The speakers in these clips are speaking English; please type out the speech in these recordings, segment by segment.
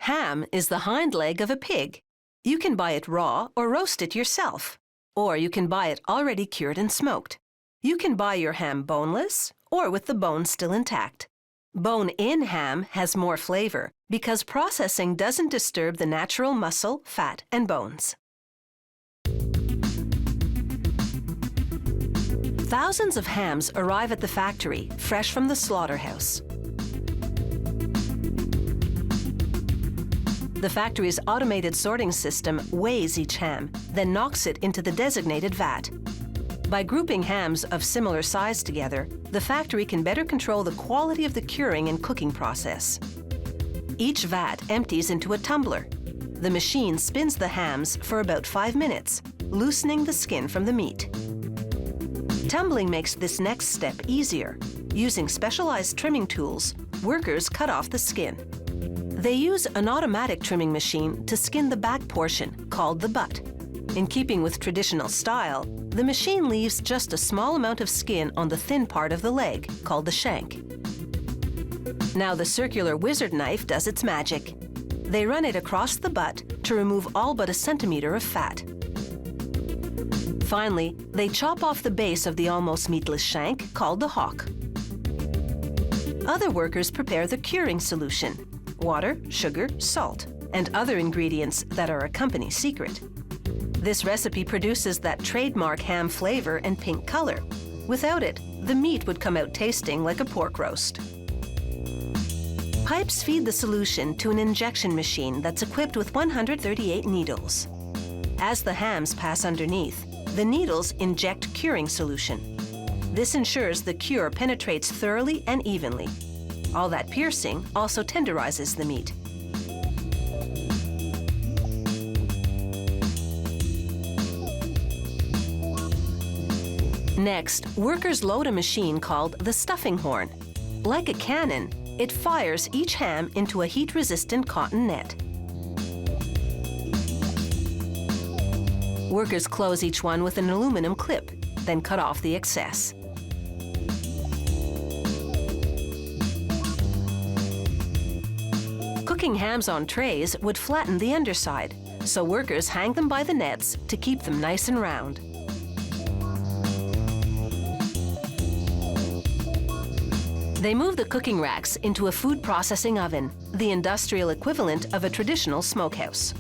Ham is the hind leg of a pig. You can buy it raw or roast it yourself, or you can buy it already cured and smoked. You can buy your ham boneless or with the bone still intact. Bone-in ham has more flavor because processing doesn't disturb the natural muscle, fat, and bones. Thousands of hams arrive at the factory, fresh from the slaughterhouse. The factory's automated sorting system weighs each ham, then knocks it into the designated vat. By grouping hams of similar size together, the factory can better control the quality of the curing and cooking process. Each vat empties into a tumbler. The machine spins the hams for about 5 minutes, loosening the skin from the meat. Tumbling makes this next step easier. Using specialized trimming tools, workers cut off the skin. They use an automatic trimming machine to skin the back portion, called the butt. In keeping with traditional style, the machine leaves just a small amount of skin on the thin part of the leg, called the shank. Now the circular wizard knife does its magic. They run it across the butt to remove all but a centimeter of fat. Finally, they chop off the base of the almost meatless shank, called the hock. Other workers prepare the curing solution: water, sugar, salt, and other ingredients that are a company secret. This recipe produces that trademark ham flavor and pink color. Without it, the meat would come out tasting like a pork roast. Pipes feed the solution to an injection machine that's equipped with 138 needles. As the hams pass underneath, the needles inject curing solution. This ensures the cure penetrates thoroughly and evenly. All that piercing also tenderizes the meat. Next, workers load a machine called the stuffing horn. Like a cannon, it fires each ham into a heat-resistant cotton net. Workers close each one with an aluminum clip, then cut off the excess. Cooking hams on trays would flatten the underside, so workers hang them by the nets to keep them nice and round. They move the cooking racks into a food processing oven, the industrial equivalent of a traditional smokehouse.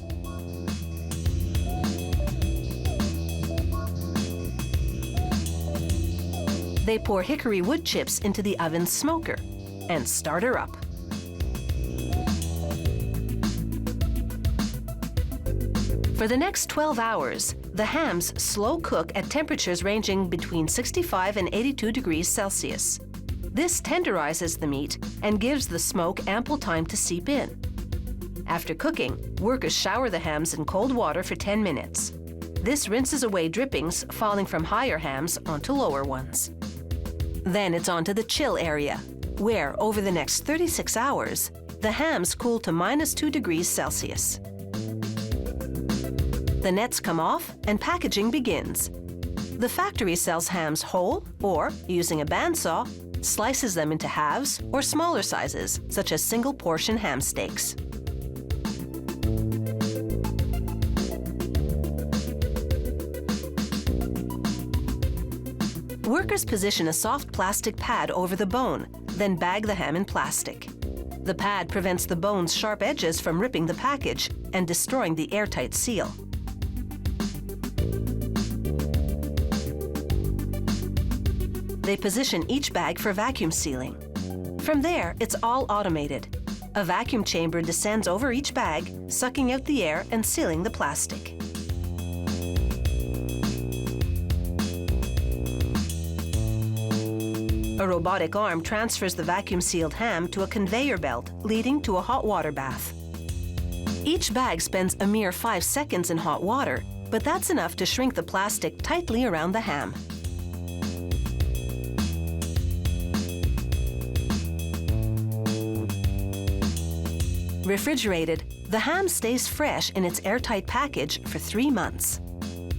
They pour hickory wood chips into the oven's smoker and start her up. For the next 12 hours, the hams slow cook at temperatures ranging between 65 and 82 degrees Celsius. This tenderizes the meat and gives the smoke ample time to seep in. After cooking, workers shower the hams in cold water for 10 minutes. This rinses away drippings falling from higher hams onto lower ones. Then it's on to the chill area, where over the next 36 hours, the hams cool to -2 degrees Celsius. The nets come off and packaging begins. The factory sells hams whole or, using a bandsaw, slices them into halves or smaller sizes, such as single-portion ham steaks. Workers position a soft plastic pad over the bone, then bag the ham in plastic. The pad prevents the bone's sharp edges from ripping the package and destroying the airtight seal. They position each bag for vacuum sealing. From there, it's all automated. A vacuum chamber descends over each bag, sucking out the air and sealing the plastic. A robotic arm transfers the vacuum-sealed ham to a conveyor belt, leading to a hot water bath. Each bag spends a mere 5 seconds in hot water, but that's enough to shrink the plastic tightly around the ham. Refrigerated, the ham stays fresh in its airtight package for 3 months.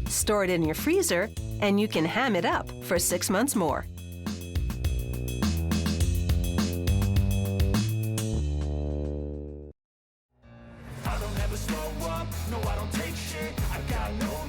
Store it in your freezer, and you can ham it up for 6 months more. slow up, no I don't take shit, I got no